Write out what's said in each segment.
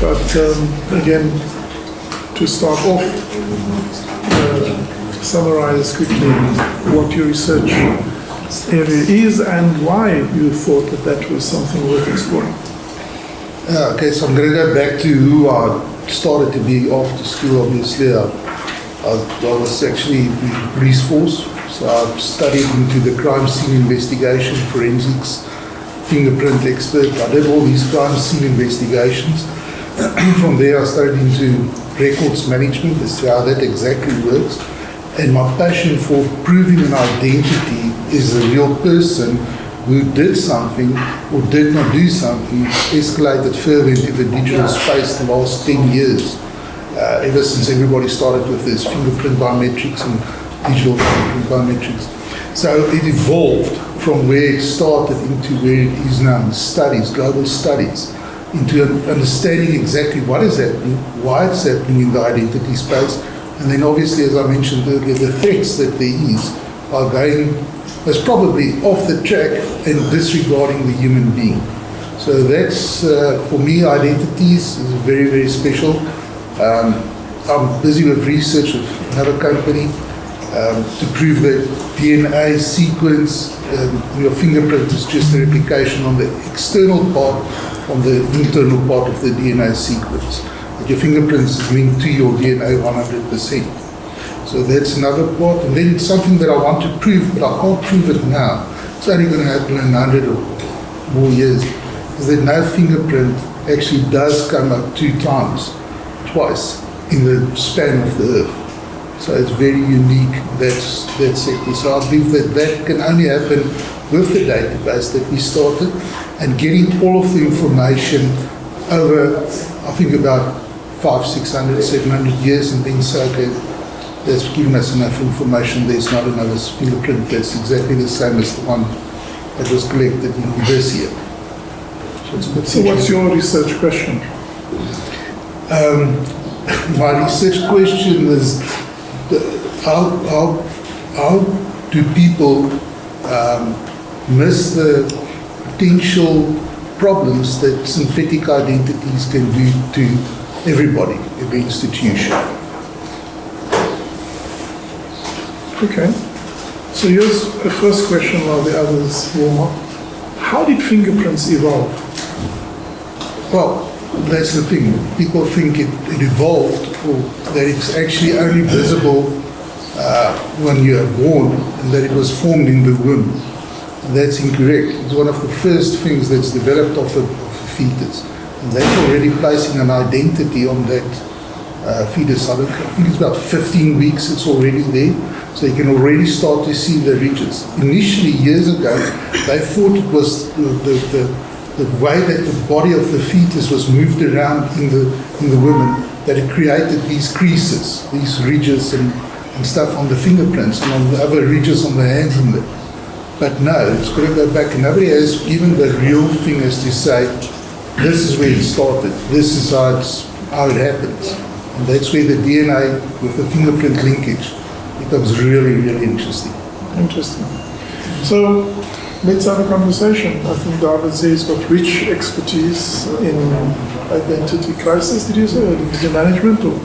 But again, to start off, summarize quickly what your research area is and why you thought that was something worth exploring. Okay, so I'm going to go back to who I started to be after school. Obviously, I was actually in the police force, so I studied into the crime scene investigation, forensics, fingerprint expert. I did all these crime scene investigations. From there, I started into records management as to how that exactly works. And my passion for proving an identity is a real person who did something or did not do something escalated further into the digital space the last 10 years. Ever since everybody started with this fingerprint biometrics and digital fingerprint biometrics. So it evolved from where it started into where it is now in studies, global studies, into understanding exactly what is happening, why it's happening in the identity space, and then obviously, as I mentioned earlier, the threats that there is are going as probably off the track and disregarding the human being. So that's, for me, identities is very, very special. I'm busy with research of another company to prove that DNA sequence, your fingerprint is just a replication on the external part, on the internal part of the DNA sequence. But your fingerprints is linked to your DNA 100%. So that's another part. And then it's something that I want to prove, but I can't prove it now. It's only going to happen in 100 or more years. Is that no fingerprint actually does come up twice in the span of the Earth. So it's very unique, that sector. So I believe that can only happen with the database that we started and getting all of the information over, I think, about 500, 600, 700 years, and then say, okay, that's given us enough information, there's not another fingerprint that's exactly the same as the one that was collected in this year. So what's your research question? My research question is, how do people miss the potential problems that synthetic identities can do to everybody in the institution? Okay. So here's the first question while the others warm up. How did fingerprints evolve? Well, that's the thing. People think it evolved, or that it's actually only visible when you are born, and that it was formed in the womb. And that's incorrect. It's one of the first things that's developed of a fetus. And that's already placing an identity on that fetus. I think it's about 15 weeks it's already there. So you can already start to see the ridges. Initially, years ago, they thought it was the way that the body of the fetus was moved around in the woman, that it created these creases, these ridges and stuff on the fingerprints and on the other ridges on the hands and the. But no, it's got to go back, and nobody has given the real thing as to say, this is where it started, this is how it happens. And that's where the DNA with the fingerprint linkage becomes really, really interesting. Interesting. So let's have a conversation. I think Dawid has got rich expertise in identity crisis, did you say, or identity management, or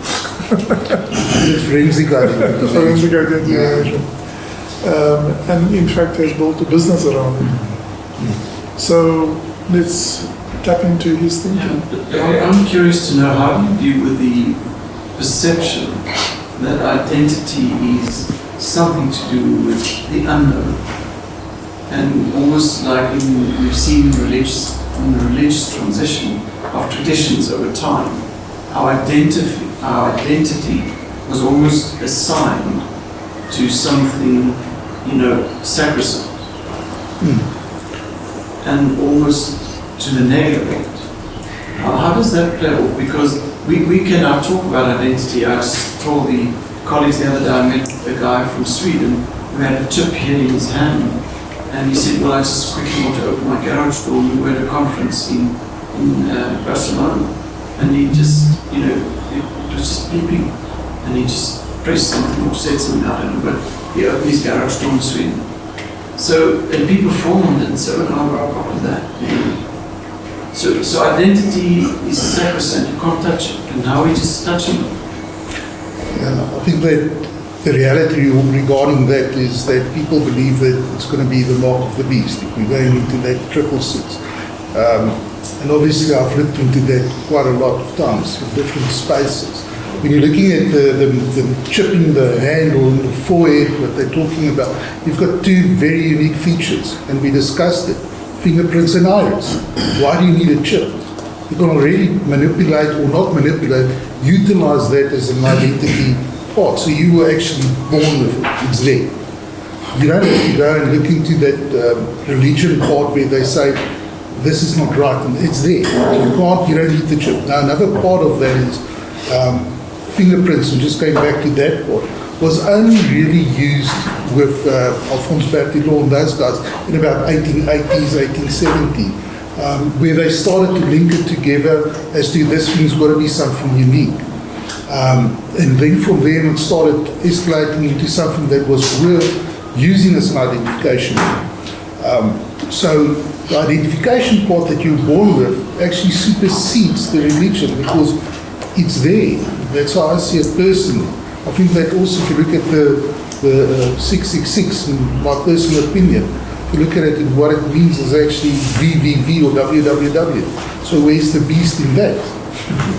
forensic identity. Forensic identity management. And in fact has built a business around it. So let's tap into his thinking. I'm curious to know, how do you deal with the perception that identity is something to do with the unknown? And almost like we've seen in the religious transition of traditions over time, our identity was almost assigned to something, sacrosanct, and almost to the negative. How does that play off? Because we can now talk about identity. I just told the colleagues the other day, I met a guy from Sweden who had a chip here in his hand, and he said, well, I just quickly want to open my garage door. We were at a conference in Barcelona, and he just, it was just beeping, and he just pressed something or said something, I don't know, but he opened his garage door in Sweden. So, and people formed and so on, I've got that. So identity is sacrosanct, you can't touch it, and now we're just touching it. Yeah, I think that the reality regarding that is that people believe that it's going to be the mark of the beast if we're going into that 666. And obviously I've looked into that quite a lot of times in different spaces. When you're looking at the chip in the handle and the forehead, what they're talking about, you've got two very unique features, and we discussed it, fingerprints and iris. Why do you need a chip? You can already manipulate or not manipulate, utilize that as an identity part. So you were actually born with it, it's there. You don't have to go and look into that religion part where they say, this is not right, and it's there. You don't need the chip. Now another part of that is fingerprints, and just going back to that part, was only really used with Alphonse Berthelot and those guys in about 1880s, 1870, where they started to link it together as to this thing's got to be something unique. And then from there it started escalating into something that was worth using as an identification. So the identification part that you're born with actually supersedes the religion because it's there. That's how I see it personally. I think that also if you look at the 666, in my personal opinion, if you look at it, what it means is actually VVV or WWW. So where's the beast in that?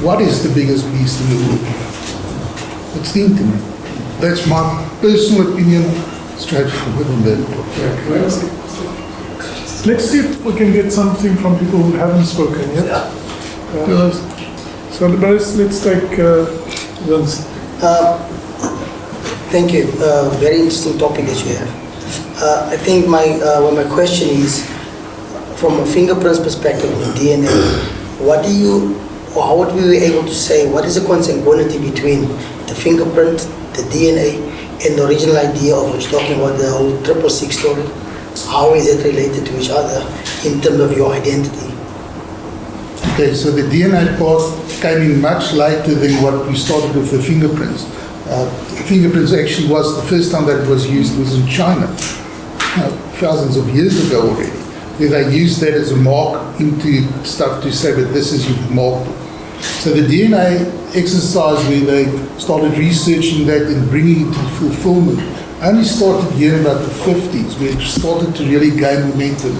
What is the biggest beast in the world? It's the internet. That's my personal opinion, straightforward on that. Let's see if we can get something from people who haven't spoken yet. So let's take Vince. Thank you. Very interesting topic that you have. I think my question is, from a fingerprints perspective of DNA, how would we be able to say what is the consanguinity between the fingerprint, the DNA, and the original idea of what you're talking about, the whole 666 story? How is it related to each other in terms of your identity? Okay, so the DNA part came in much later than what we started with the fingerprints. Fingerprints actually was the first time that it was used was in China, thousands of years ago already, where they used that as a mark into stuff to say that this is your mark. So the DNA exercise where they started researching that and bringing it to fulfillment only started here in about the 50s, where it started to really gain momentum.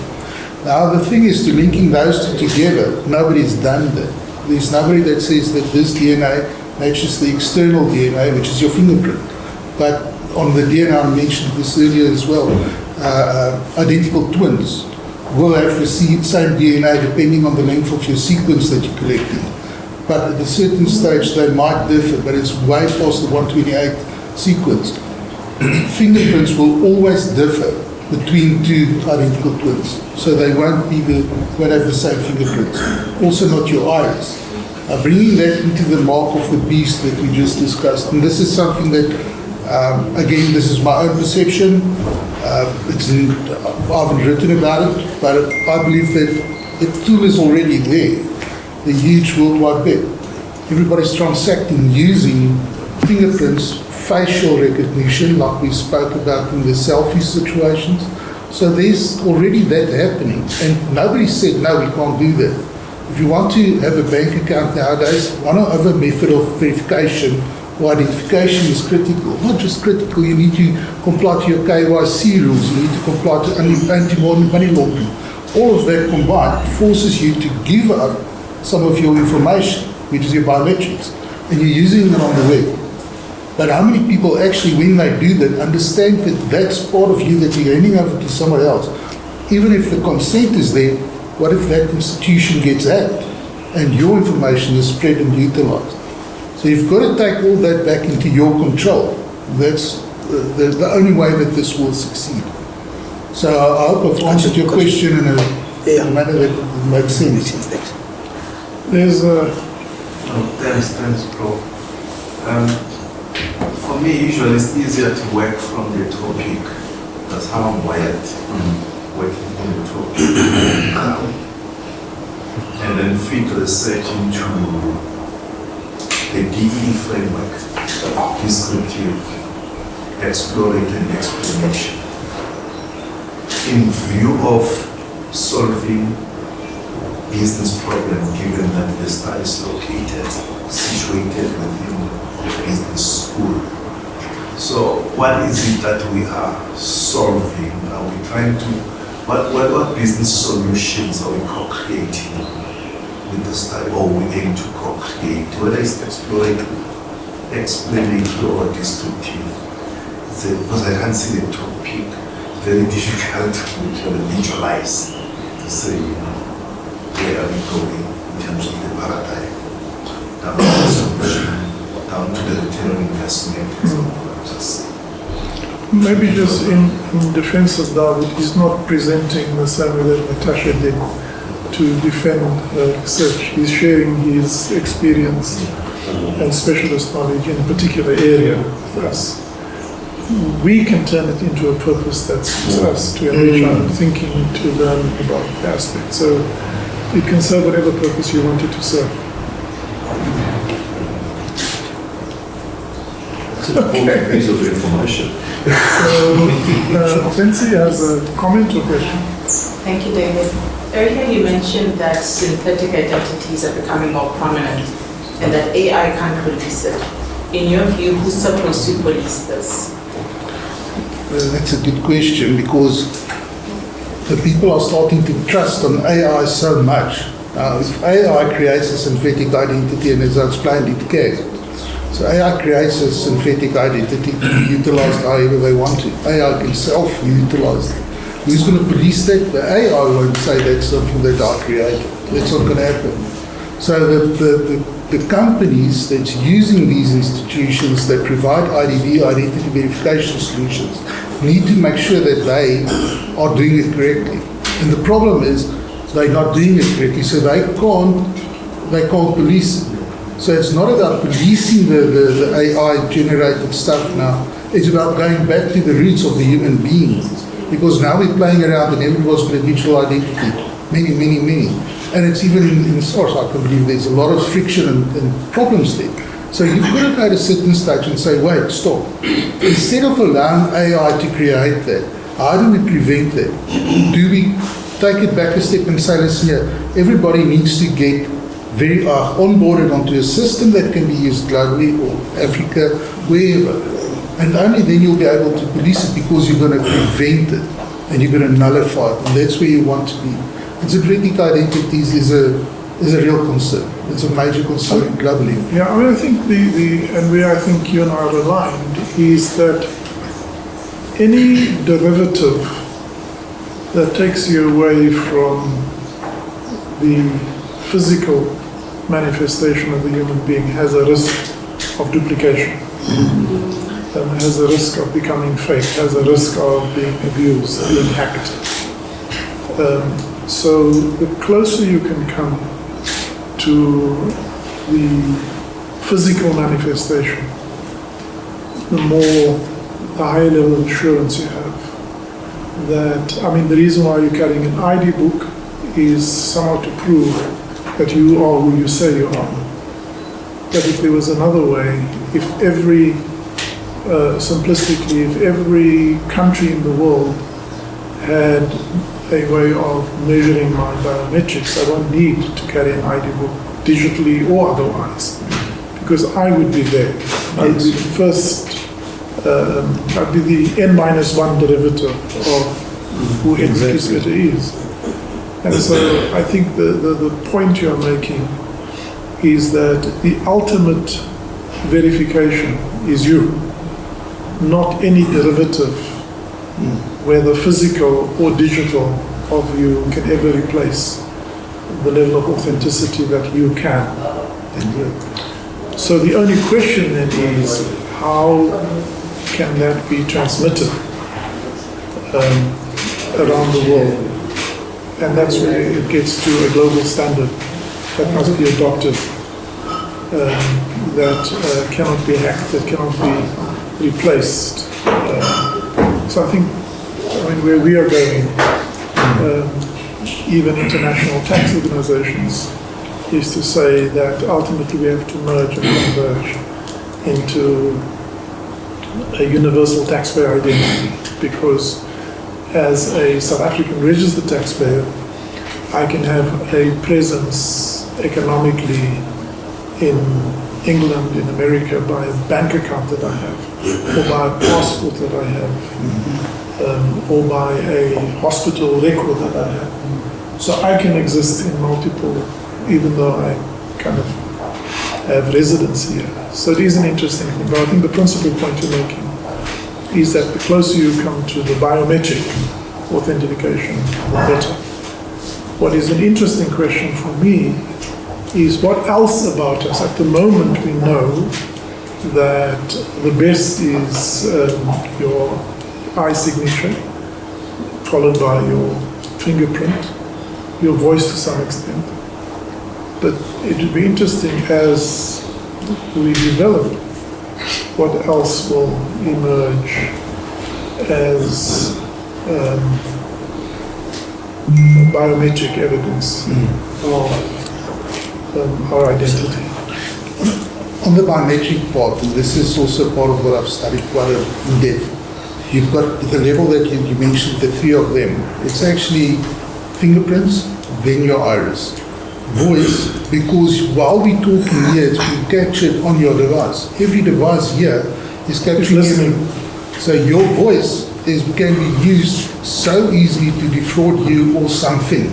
Now the thing is, to linking those two together, nobody's done that. There's nobody that says that this DNA matches the external DNA, which is your fingerprint. But on the DNA, I mentioned this earlier as well, identical twins will have the same DNA depending on the length of your sequence that you're collecting. But at a certain stage, they might differ, but it's way past the 128 sequence. Fingerprints will always differ between two identical twins, so they won't have the same fingerprints. Also, not your iris. Bringing that into the mark of the beast that we just discussed, and this is something that, again, this is my own perception. I haven't written about it, but I believe that the tool is already there. The huge World Wide Web. Everybody's transacting using fingerprints, facial recognition, like we spoke about in the selfie situations. So there's already that happening, and nobody said, no, we can't do that. If you want to have a bank account nowadays, one other method of verification or identification is critical. Not just critical, you need to comply to your KYC rules, you need to comply to anti-money laundering. All of that combined forces you to give up some of your information, which is your biometrics, and you're using it on the web. But how many people actually, when they do that, understand that that's part of you that you're handing over to someone else? Even if the consent is there, what if that institution gets hacked and your information is spread and utilized? So you've got to take all that back into your control. That's the only way that this will succeed. So I hope I've answered your question in a manner that makes sense. There's Thanks, Prof. For me, usually it's easier to work from the topic. That's how I'm wired, working from the topic. And then fit research into the DE framework, descriptive, exploratory, and explanation. In view of solving business problem given that the star is located, situated within the business school. So what is it that we are solving? Are we trying to, what business solutions are we co-creating with the study, or we aim to co-create, whether it's explorative, explanatory or descriptive? Because I can't see the topic, very difficult to visualize, to say, where are we going in terms of the paradigm, down to the solution, down to the return on investment, just Maybe just in defense of Dawid, he's not presenting the same way that Natasha did to defend her research. He's sharing his experience and specialist knowledge in a particular area with us. We can turn it into a purpose that suits us, to enrich our thinking, to learn about the aspect. So it can serve whatever purpose you want it to serve. It's an important piece of information. So, Fancy has a comment or question? Thank you, David. Earlier you mentioned that synthetic identities are becoming more prominent and that AI can't police it. In your view, who's supposed to police this? That's a good question, because the people are starting to trust on AI so much. If AI creates a synthetic identity, and as I explained, it can. So AI creates a synthetic identity to be utilized however they want to. AI can self-utilize it. Who's going to police that? The AI won't say that's something that I created. That's not going to happen. So the companies that's using these institutions that provide IDV, identity verification solutions, need to make sure that they are doing it correctly. And the problem is they're not doing it correctly, so they can't police it. So it's not about policing the AI generated stuff now. It's about going back to the roots of the human being. Because now we're playing around and everyone's got a digital identity. Many. And it's even in source, I can believe there's a lot of friction and problems there. So you've got to go to a certain stage and say, wait, stop. Instead of allowing AI to create that, how do we prevent that? Do we take it back a step and say, listen here, everybody needs to get very onboarded onto a system that can be used globally or Africa, wherever. And only then you'll be able to police it, because you're going to prevent it and you're going to nullify it. And that's where you want to be. Synthetic identities is a real concern. It's a major concern globally. Yeah, I mean, I think and where I think you and I are aligned is that any derivative that takes you away from the physical manifestation of the human being has a risk of duplication, has a risk of becoming fake, has a risk of being abused, being hacked. So the closer you can come to the physical manifestation, the higher level of assurance you have. That, I mean, the reason why you're carrying an ID book is somehow to prove that you are who you say you are. But if there was another way, if simplistically, if every country in the world had a way of measuring my biometrics, I don't need to carry an ID book digitally or otherwise, because I would be there. I would be the first, I'd be the N-1 derivative of who Kieswetter is. And so I think the point you're making is that the ultimate verification is you, not any derivative, whether physical or digital, of you can ever replace the level of authenticity that you can. So the only question then is, how can that be transmitted around the world? And that's where it gets to a global standard that must be adopted, that cannot be hacked, that cannot be replaced. So I think, where we are going, even international tax organizations, is to say that ultimately we have to merge and converge into a universal taxpayer identity, because as a South African registered taxpayer, I can have a presence economically in England, in America, by a bank account that I have, or by a passport that I have, or by a hospital record that I have. So I can exist in multiple, even though I kind of have residence here. So it is an interesting thing, but I think the principal point you're making is that the closer you come to the biometric authentication, the better. What is an interesting question for me is what else about us? At the moment we know that the best is your eye signature, followed by your fingerprint, your voice to some extent. But it would be interesting as we develop what else will emerge as biometric evidence of our identity. On the biometric part, and this is also part of what I've studied quite in depth, you've got the level that you mentioned, the three of them. It's actually fingerprints, then your iris. Voice, because while we're talking here, it's being captured on your device. Every device here is capturing you. So your voice can be used so easily to defraud you or something.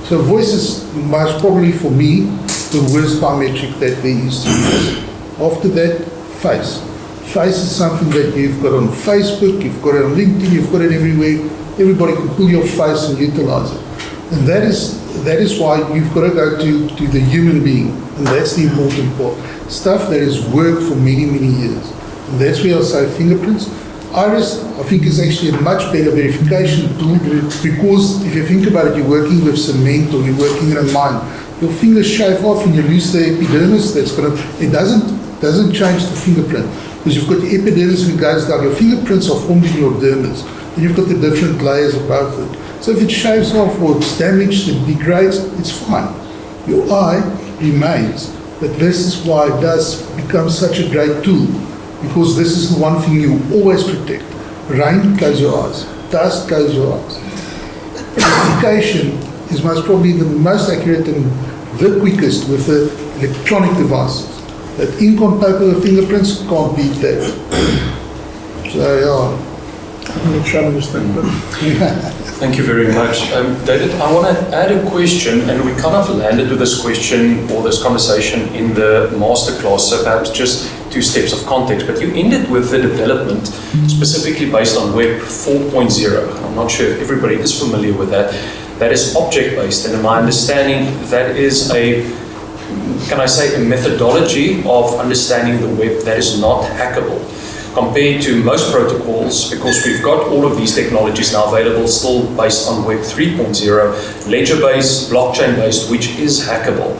So voice is most probably for me the worst biometric that there is to use. After that, face. Face is something that you've got on Facebook, you've got it on LinkedIn, you've got it everywhere. Everybody can pull your face and utilize it. And that is why you've got to go to the human being, and that's the important part. Stuff that has worked for many, many years. And that's where I'll say fingerprints. Iris, I think, is actually a much better verification tool because if you think about it, you're working with cement or you're working in a mine. Your fingers shave off and you lose the epidermis. It doesn't change the fingerprint because you've got the epidermis and it goes down. Your fingerprints are formed in your dermis, and you've got the different layers above it. So if it shaves off or it's damaged, it degrades, it's fine. Your eye remains. But this is why it does become such a great tool, because this is the one thing you always protect. Rain, close your eyes. Dust, close your eyes. Verification is most probably the most accurate and the quickest with the electronic devices. That ink on paper with fingerprints can't beat that. So yeah. I'm not sure I understand, but Thank you very much. David, I want to add a question, and we kind of landed with this question or this conversation in the masterclass, so perhaps just 2 steps of context, but you ended with the development specifically based on Web 4.0. I'm not sure if everybody is familiar with that. That is object-based, and in my understanding, that is a methodology of understanding the web that is not hackable, compared to most protocols, because we've got all of these technologies now available still based on Web 3.0, ledger-based, blockchain-based, which is hackable.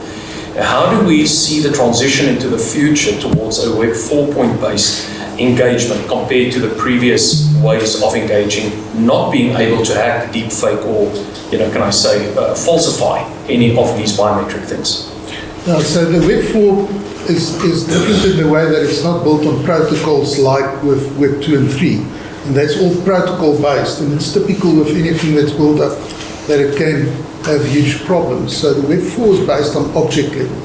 How do we see the transition into the future towards a Web 4.0-based engagement compared to the previous ways of engaging, not being able to hack, deepfake, or, falsify any of these biometric things? No, so the Web 4 is different in the way that it's not built on protocols like with Web 2 and 3. And that's all protocol based, and it's typical with anything that's built up that it can have huge problems. So the Web 4 is based on object level.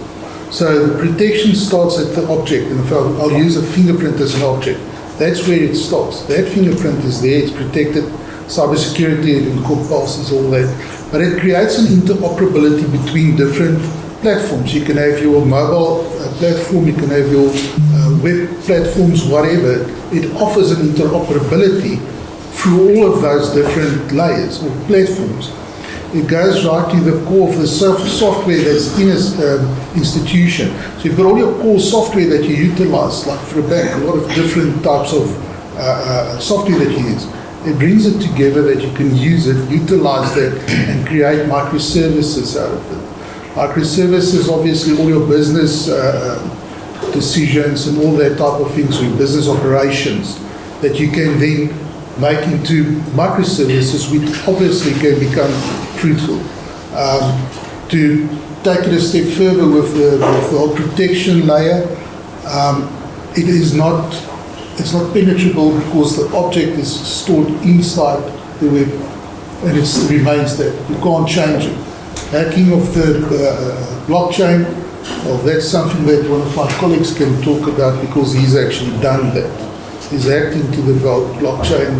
So the protection starts at the object, and if I'll use a fingerprint as an object, that's where it stops. That fingerprint is there, it's protected, cybersecurity, it encompasses all that. But it creates an interoperability between different platforms. You can have your mobile platform, you can have your web platforms, whatever. It offers an interoperability through all of those different layers or platforms. It goes right to the core of the software that's in an institution. So you've got all your core software that you utilize, like for a bank, a lot of different types of software that you use. It brings it together that you can use it, utilize that, and create microservices out of it. Microservices, obviously, all your business decisions and all that type of things, or your business operations, that you can then make into microservices, which obviously can become fruitful. To take it a step further with the whole protection layer, it's not penetrable because the object is stored inside the web and it remains there. You can't change it. hacking of the blockchain, well, that's something that one of my colleagues can talk about because he's actually done that. He's hacked into the blockchain,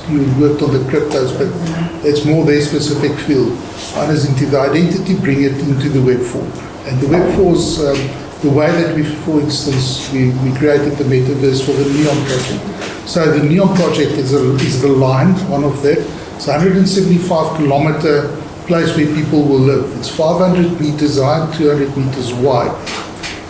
he worked on the cryptos, but it's more their specific field. One is into the identity, bring it into the Web4. And the Web4 is the way that we, for instance, we created the metaverse for the Neon project. So the Neon project is the line, one of that. It's a 175 kilometer place where people will live. It's 500 meters high, 200 meters wide.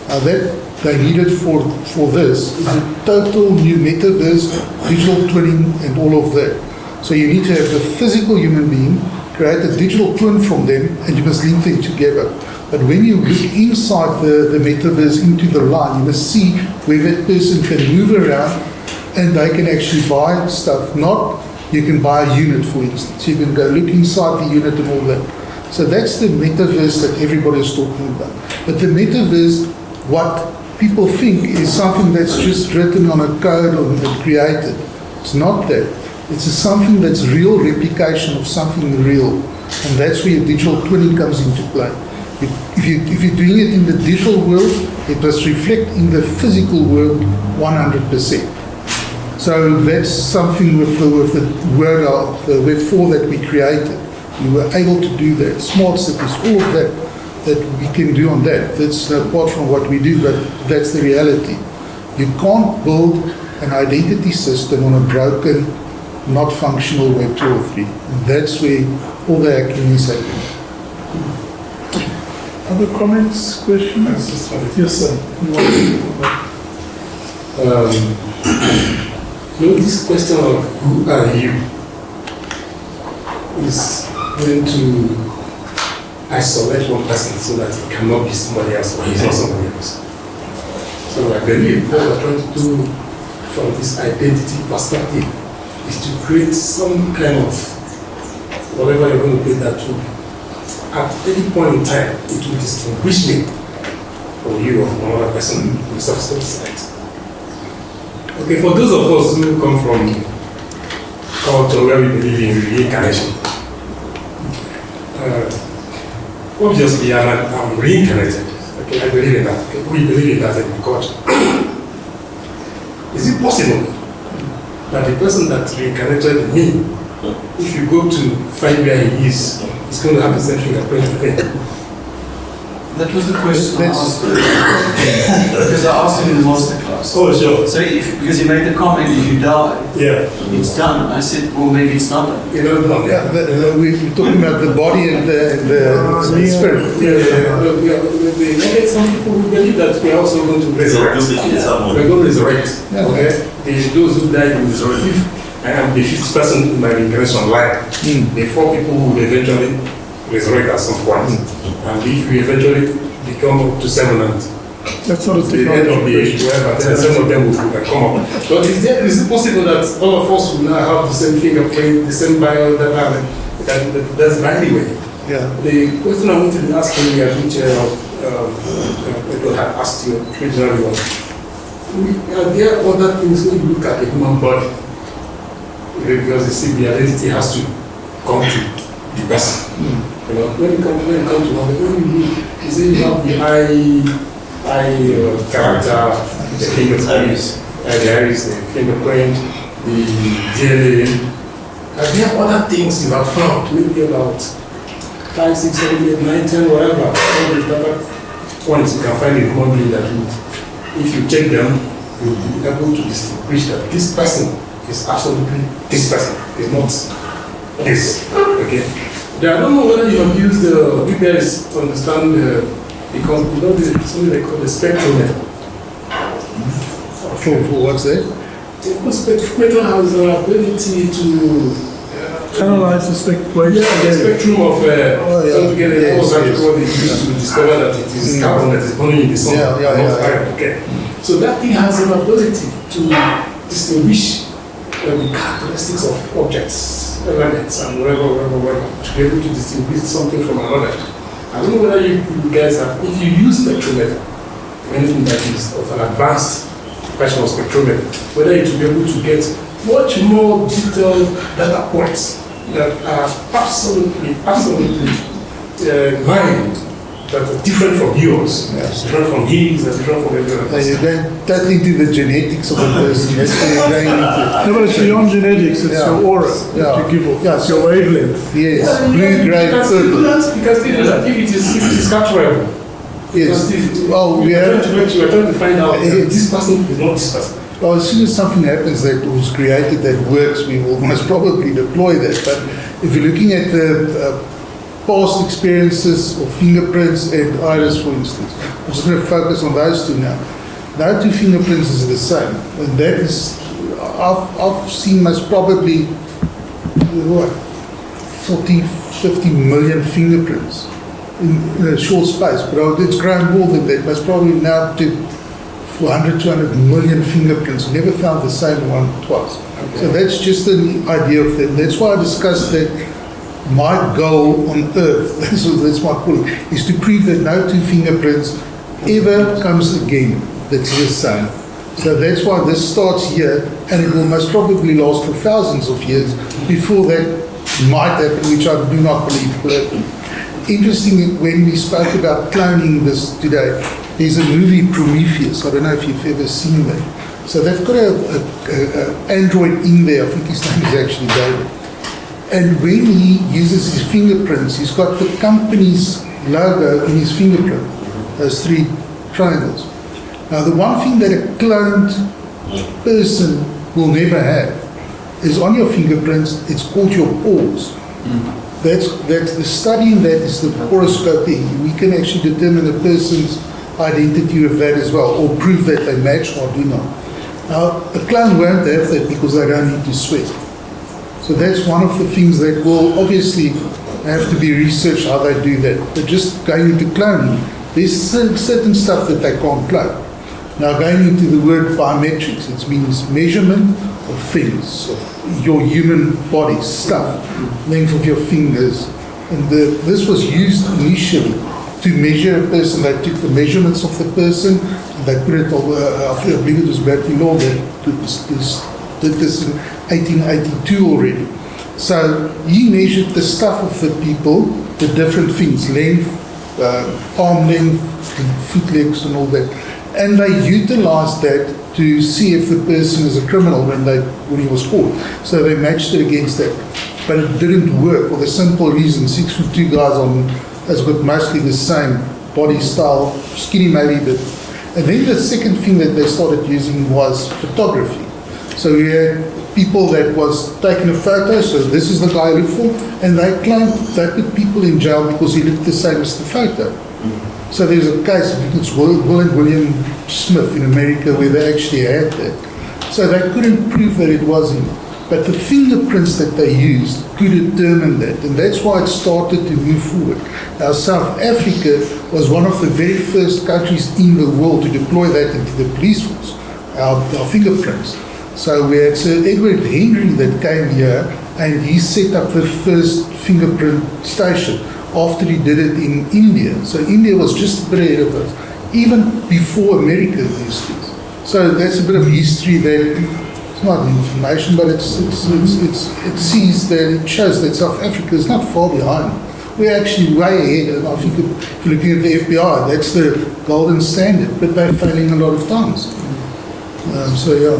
That they needed for this is a total new metaverse, digital twinning and all of that. So you need to have the physical human being, create a digital twin from them, and you must link them together. But when you look inside the metaverse into the line, you must see where that person can move around and they can actually buy stuff. Not you can buy a unit, for instance. You can go look inside the unit and all that. So that's the metaverse that everybody is talking about. But the metaverse, what people think is something that's just written on a code or created. It's not that. It's something that's real replication of something real. And that's where digital twinning comes into play. If you're doing it in the digital world, it must reflect in the physical world 100%. So that's something with the word of the Web4 that we created. We were able to do that. Smart cities, all of that we can do on that. That's apart from what we do, but that's the reality. You can't build an identity system on a broken, not functional Web 2 or 3. And that's where all the hacking is happening. Other comments, questions? Yes, sir. This question of who are you is going to isolate one person so that he cannot be somebody else or he's not somebody else. So I believe what we're trying to do from this identity perspective is to create some kind of, whatever you're going to put that to, at any point in time, it will distinguish me from you or from another person in subset. Okay, for those of us who come from culture where we believe in reincarnation, obviously I'm reincarnated. Okay, I believe in that. Okay, we believe in that in God. Is it possible that the person that reincarnated me, if you go to find where he is going to have the same fingerprint with me? That was the question I asked because I asked him in the masterclass. Oh, sure. So because he made the comment, if you die, it's done. I said, well, maybe it's not done. We're talking about the body and the spirit. Some people who believe that we are also going to resurrect. We're going to resurrect. Okay? Those who died will resurrect. I am the fifth person in my reincarnation line. The four people who will eventually resurrect at some point. And if we eventually become up to 7 and that's not a the end of the age, whatever, then some of them will come up. But is it possible that all of us will now have the same fingerprint, the same bio data? That's by the way. Yeah. The question I wanted to ask you, which Edward had asked you originally was, are there other things when you look at the human body? Because you see the identity has to come to the person. You know, when you come to you say you have the eye character, the fingerprint, the iris, the fingerprint, the DNA. Are there other things you have found? Maybe about 5, 6, 7, 8, 9, 10, whatever. All the other points you can find in human being that if you check them, you'll be able to distinguish that this person is absolutely this person, is not this. Okay. I don't know whether you have used you guys understand because you know something they call the spectrometer. For what's that? The spectrometer has the ability to analyze the spectrum of altogether what they use to discover that it is carbon that is burning in the sun. Okay. So that thing has an ability to distinguish the characteristics of objects, elements, and whatever, to be able to distinguish something from another. I don't know whether you guys have, if you use spectrometer, anything that is of an advanced version of spectrometer, whether it will be able to get much more detailed data points that are absolutely mind that are different from yours, different from his, and different from everyone else. You're going totally into the genetics of a person. That's what you're going into. No, but it's beyond genetics, it's your aura that you give off. It's your wavelength. Yes, Yeah, blue, grey, you can still do purple. that. You can still do that if it is capturable. Yes. Because Well, we we're have. trying to find out that this person is not this person. Well, as soon as something happens that was created that works, we will most probably deploy that. But if you're looking at the past experiences of fingerprints and iris, for instance, I'm just going to focus on those two now. No two fingerprints is the same. And that is, I've seen most probably, what, 40, 50 million fingerprints in a short space. But it's grown more than that. Most probably now to 400, 200 million fingerprints. Never found the same one twice. Okay. So that's just an idea of that. That's why I discussed that my goal on Earth, that's my point, is to prove that no two fingerprints ever comes again that's the same. So that's why this starts here, and it will most probably last for thousands of years before that might happen, which I do not believe will happen. Interesting, when we spoke about cloning this today, there's a movie, Prometheus. I don't know if you've ever seen that. So they've got a android in there. I think his name is actually Dawid. And when he uses his fingerprints, he's got the company's logo in his fingerprint, those three triangles. Now, the one thing that a cloned person will never have is on your fingerprints, it's called your pores. That's the study in that is the poroscopy. We can actually determine a person's identity with that as well, or prove that they match or do not. Now, a clone won't have that because they don't need to sweat. So that's one of the things that will obviously have to be researched how they do that. But just going into cloning, there's certain stuff that they can't clone. Now going into the word biometrics, it means measurement of things, of your human body, stuff, length of your fingers. And this was used initially to measure a person. They took the measurements of the person, and they put it over, I believe it was Bertie Law that did this in 1882 already. So he measured the stuff of the people, the different things, length, arm length, foot lengths and all that. And they utilized that to see if the person is a criminal when he was caught. So they matched it against that. But it didn't work for the simple reason 6'2" guys has got mostly the same body style, skinny maybe, but. And then the second thing that they started using was photography. So we had people that was taking a photo, so this is the guy I look for, and they claimed they put people in jail because he looked the same as the photo. So there's a case, I think it's Will and William Smith in America, where they actually had that. So they couldn't prove that it was him. But the fingerprints that they used could determine that, and that's why it started to move forward. Now, South Africa was one of the very first countries in the world to deploy that into the police force, our fingerprints. So we had Sir Edward Henry that came here, and he set up the first fingerprint station after he did it in India. So India was just a bit ahead of us, even before America used it. So that's a bit of history that. Not information, but it sees that it shows that South Africa is not far behind. We're actually way ahead. And I think if you're looking at the FBI, that's the golden standard, but they're failing a lot of times. So yeah,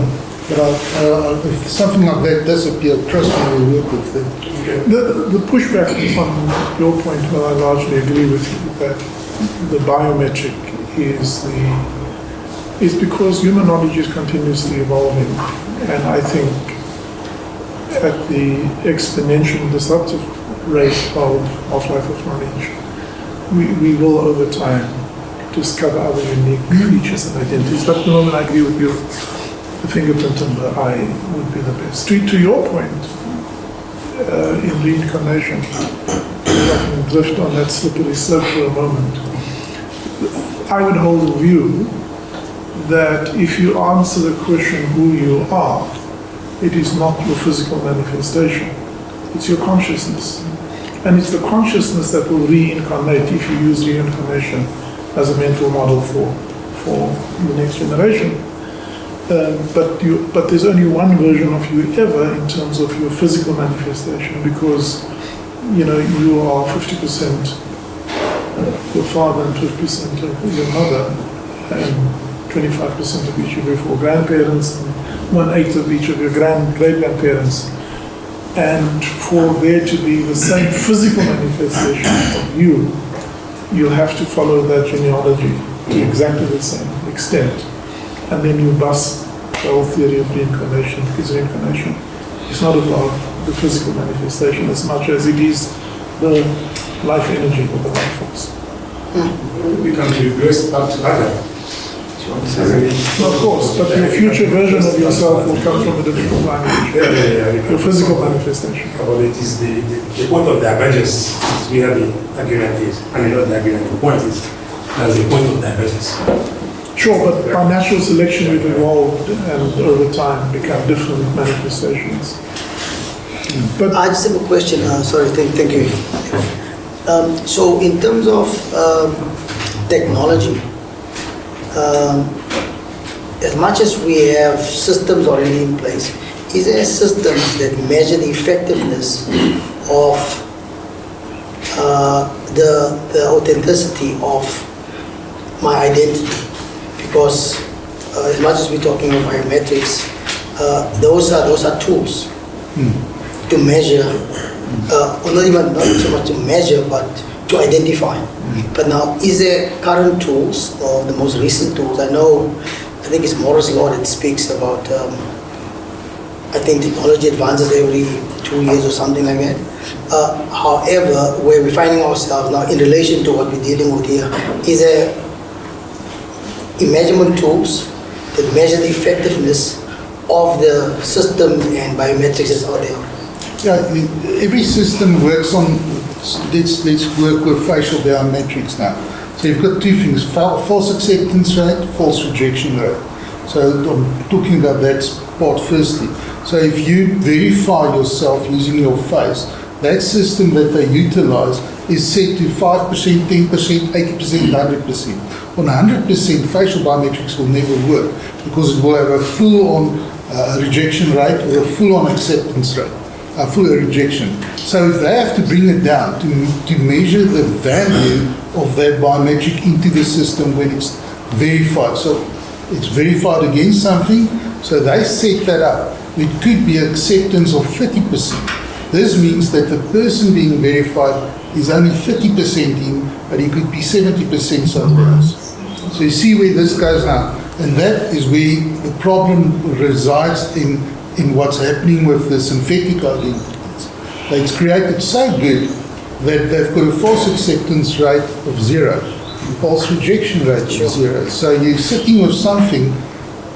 but if something like that does appear, trust me, we'll work with them. Okay. The pushback on your point, well, I largely agree with you that the biometric is because human knowledge is continuously evolving. And I think at the exponential disruptive rate of half-life of knowledge, we will over time discover other unique features and identities. But at the moment, I agree with you, the fingerprint and the eye would be the best. To your point, in reincarnation, if I can drift on that slippery slope for a moment, I would hold the view that if you answer the question who you are, it is not your physical manifestation, it's your consciousness. And it's the consciousness that will reincarnate if you use reincarnation as a mental model for the next generation. But there's only one version of you ever in terms of your physical manifestation, because you are 50% your father and 50% of your mother, and 25% of each of your four grandparents, and 1/8 of each of your great-grandparents. And for there to be the same physical manifestation of you, you'll have to follow that genealogy to exactly the same extent. And then you bust the whole theory of reincarnation, because reincarnation is not about the physical manifestation as much as it is the life energy or the life force. We can regress back to Adam. Of course, but your future version of yourself will come from a different language. Your physical manifestation. But it is the point of divergence is where the argument is. I mean, not the argument, the point is that's the point of divergence. Sure, but by natural selection we've evolved and over time become different manifestations. But I just have a question. Sorry, thank you. So in terms of technology, as much as we have systems already in place, is there systems that measure the effectiveness of the authenticity of my identity? Because as much as we're talking about biometrics, those are tools to measure, or not so much to measure, but to identify. But now, is there current tools or the most recent tools? I think it's Moore's Law that speaks about, I think technology advances every 2 years or something like that. However, where we're finding ourselves now in relation to what we're dealing with here, is there measurement tools that measure the effectiveness of the systems and biometrics that's out there? Yeah, every system works on, let's work with facial biometrics now. So you've got two things, false acceptance rate, false rejection rate. So I'm talking about that part firstly. So if you verify yourself using your face, that system that they utilize is set to 5%, 10%, 80%, 100%. On 100%, facial biometrics will never work because it will have a full-on rejection rate or a full-on acceptance rate, a full rejection. So if they have to bring it down to measure the value of that biometric into the system when it's verified. So it's verified against something, so they set that up. It could be acceptance of 30%. This means that the person being verified is only 30% in, but he could be 70% somewhere else. So you see where this goes now. And that is where the problem resides in what's happening with the synthetic identities. It's created so good that they've got a false acceptance rate of 0, a false rejection rate of 0. So you're sitting with something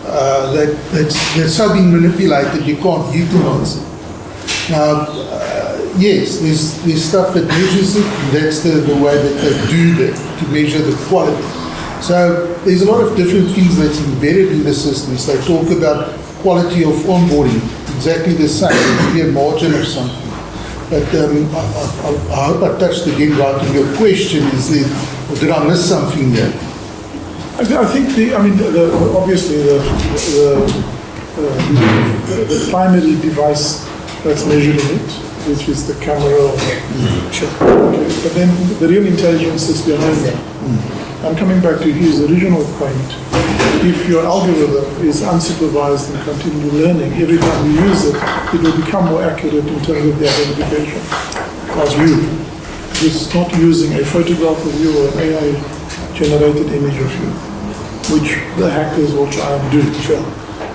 that's so being manipulated you can't utilize it. Now, yes, there's stuff that measures it, and that's the way that they do that, to measure the quality. So there's a lot of different things that's embedded in the systems. They talk about quality of onboarding, exactly the same, there'll be a margin of something. But I hope I touched again right on your question, or did I miss something there? I think obviously the primary device that's measuring it, which is the camera. Okay. But then the real intelligence is behind that. I'm coming back to his original point. If your algorithm is unsupervised and continue learning, every time you use it, it will become more accurate in terms of the identification. Because this is not using a photograph of you or an AI-generated image of you, which the hackers will try and do.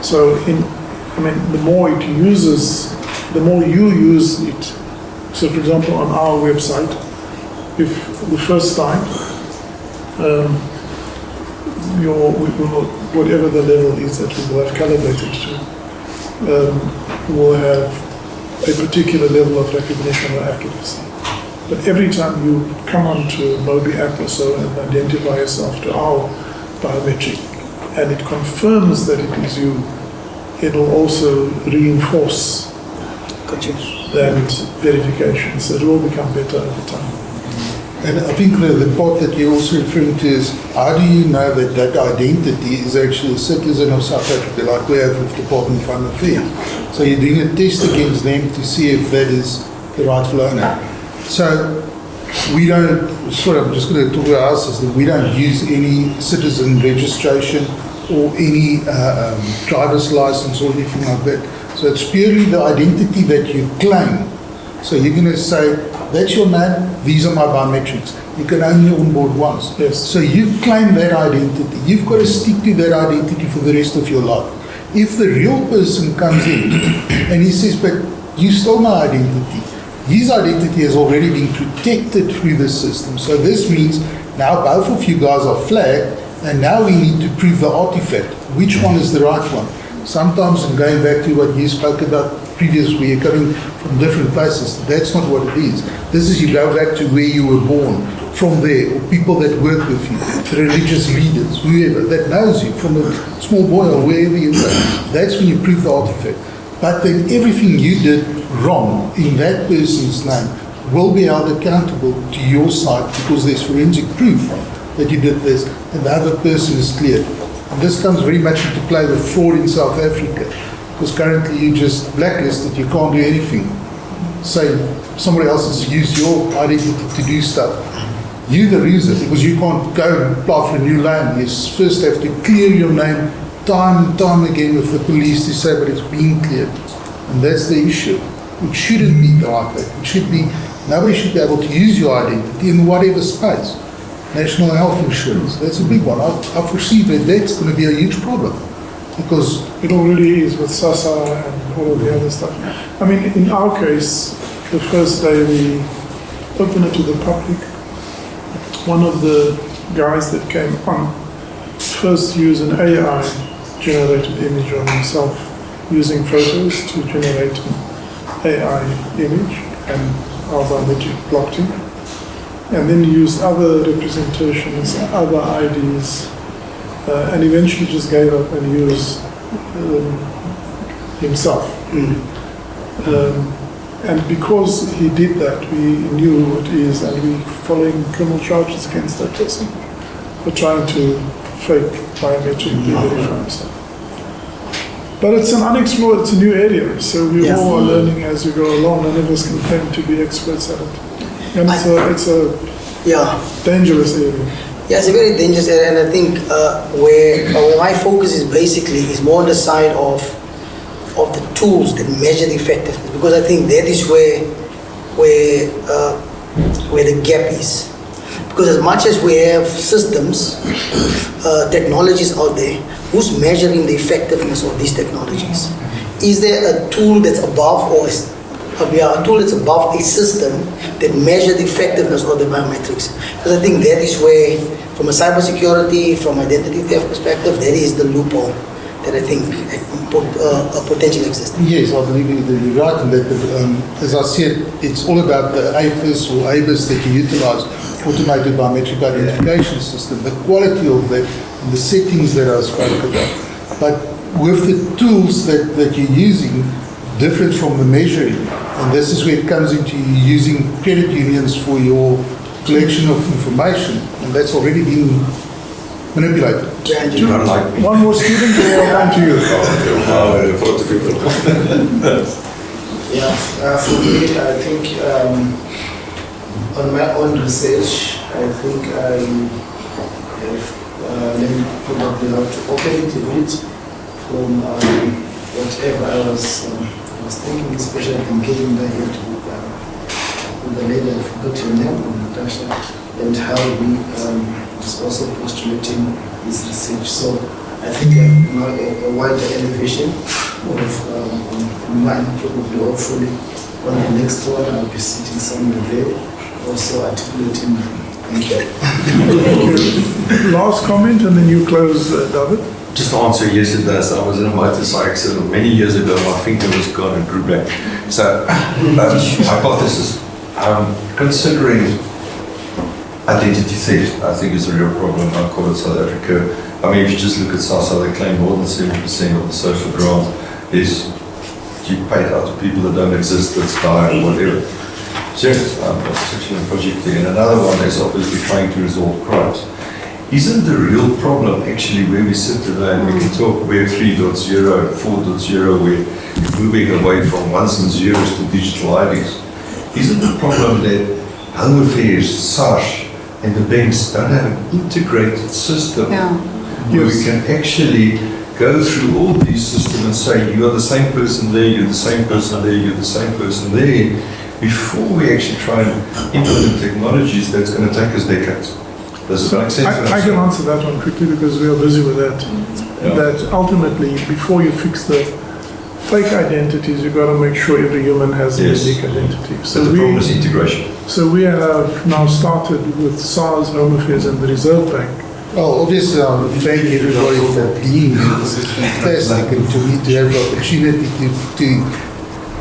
So, the more it uses, the more you use it. So, for example, on our website, if the first time, whatever the level is that we will have calibrated to, will have a particular level of recognition or accuracy. But every time you come onto Mobi app or so and identify yourself to our biometric, and it confirms that it is you, it will also reinforce that verification. So it will become better over time. And I think the part that you're also referring to is, how do you know that that identity is actually a citizen of South Africa, like we have with the Department of Home Affairs? So you're doing a test against them to see if that is the rightful owner. So we don't, sorry, I'm just going to talk about us, is that we don't use any citizen registration or any driver's license or anything like that. So it's purely the identity that you claim. So you're going to say, that's your name, these are my biometrics. You can only onboard once. Yes. So you claim that identity. You've got to stick to that identity for the rest of your life. If the real person comes in and he says, but you stole my identity, his identity has already been protected through the system. So this means now both of you guys are flagged, and now we need to prove the artifact. Which one is the right one? Sometimes, and going back to what you spoke about previously, you're coming from different places. That's not what it is. This is you go back to where you were born, from there, or people that work with you, the religious leaders, whoever, that knows you, from a small boy or wherever you were. That's when you prove the artifact. But then everything you did wrong in that person's name will be held accountable to your side, because there's forensic proof that you did this, and the other person is cleared. And this comes very much into play with fraud in South Africa, because currently you just blacklisted, you can't do anything. Say somebody else has used your identity to do stuff. You're the reason, because you can't go and apply for a new loan. You first have to clear your name time and time again with the police to say, but it's been cleared. And that's the issue. It shouldn't be like that. It should be, nobody should be able to use your identity in whatever space. National health insurance, that's a big one. I foresee that that's going to be a huge problem, because It already is with SASA and all of the other stuff. I mean, in our case, the first day we opened it to the public, one of the guys that came on first used an AI-generated image on himself, using photos to generate an AI image, and our biometric blocked him. And then used other representations, other IDs, and eventually just gave up and used himself. And because he did that, we knew who it is, and we following criminal charges against that person for trying to fake biometric verify and stuff. But it's an unexplored, it's a new area, so we all are learning as we go along. None of us can claim to be experts at it. And it's a dangerous area. Yeah, it's a very dangerous area, and I think where my focus is basically is more on the side of the tools that measure the effectiveness, because I think that is where the gap is. Because as much as we have systems, technologies out there, who's measuring the effectiveness of these technologies? Is there a tool that's above, or a tool that's above a system that measures the effectiveness of the biometrics? Because I think that is where, from a cybersecurity, from identity theft perspective, that is the loophole that I think potentially exists. yes, I believe you're right in that. But, as I said, it's all about the AFIS or ABIS that you utilize, automated biometric identification system, the quality of that, and the settings that I spoke about. But with the tools that you're using, different from the measuring, and this is where it comes into using credit unions for your collection of information, and that's already been manipulated. You don't like me. One more student, and I'll come to you. For me, I think on my own research, I think I have learned probably how to operate a bit from whatever I was thinking, especially in getting the head with the lady, I forgot your name, Natasha, and how we was also postulating this research. So I think a wider elevation of mine, probably hopefully on the next one I'll be sitting somewhere there, also articulating. Thank you. Last comment, and then you close, Dawid. Just to answer yes, it does. I was in a motorcycle accident many years ago. My finger was gone and grew back. So, hypothesis. Considering identity theft, I think is a real problem. I call it South Africa. I mean, if you just look at SASA, they claim more than 70% of the social grant is paid out to people that don't exist, that's die or whatever. Serious, that's actually a project there. And another one is obviously trying to resolve crimes. Isn't the real problem actually where we sit today, and we can talk Web 3.0, 4.0, where we're moving away from ones and zeros to digital IDs? Isn't the problem that Home Affairs, SARS, and the banks don't have an integrated system where we can actually go through all these systems and say, you are the same person there, you're the same person there, you're the same person there, before we actually try and implement technologies that's going to take us decades. Does it make sense? I can answer that one quickly because we are busy with that. Yeah. That ultimately, before you fix the fake identities, you've got to make sure every human has a unique identity. So the problem is integration. So we have now started with SARS, Home Affairs, and the Reserve Bank. Well, obviously, I want to thank everybody for being here. This is fantastic, and to me to have the opportunity to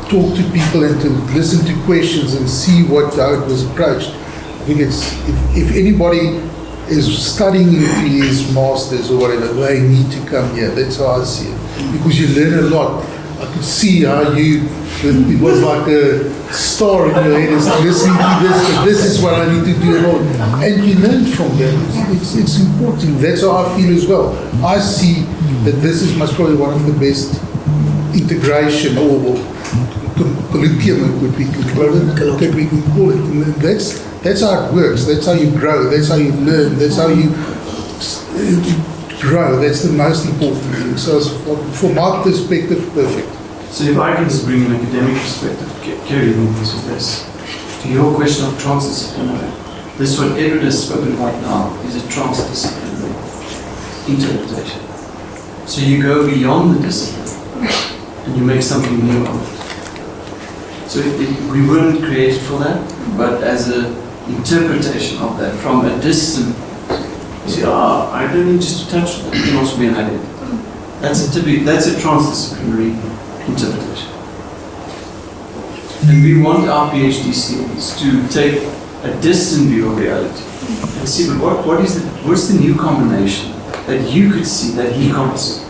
talk to people and to listen to questions and see how it was approached. I think it's if anybody is studying into his masters or whatever, they need to come here. That's how I see it, because you learn a lot. I could see how it was like a star in your head, is listening to this, but this is what I need to do, and you learn from them. It's important. That's how I feel as well. I see that this is most probably one of the best integration or colloquium we can call it. And that's how it works. That's how you grow. That's how you learn. That's how you grow. That's the most important thing. So from my perspective, perfect. So if I can just bring an academic perspective, carry on with this. To your question of transdisciplinary, this what Edward has spoken about now is a transdisciplinary interpretation. So you go beyond the discipline and you make something new of it. So we weren't created for that, but as an interpretation of that from a distant, you say, I don't need just to touch that. It can also be an idea. That's a transdisciplinary interpretation. And we want our PhD students to take a distant view of reality and see, but what's the new combination that you could see that he can't see?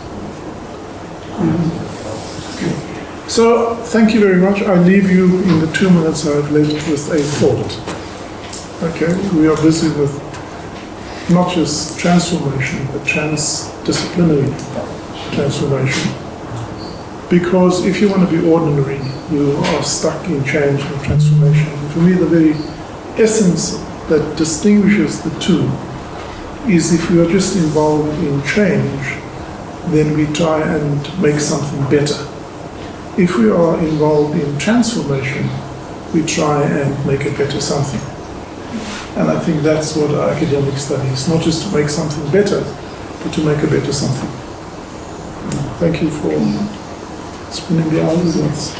So, thank you very much. I leave you in the 2 minutes I've left with a thought. Okay, we are busy with not just transformation, but transdisciplinary transformation. Because if you want to be ordinary, you are stuck in change and transformation. And for me, the very essence that distinguishes the two is if we are just involved in change, then we try and make something better. If we are involved in transformation, we try and make a better something. And I think that's what our academic study is, not just to make something better, but to make a better something. Thank you for spending the hours with us.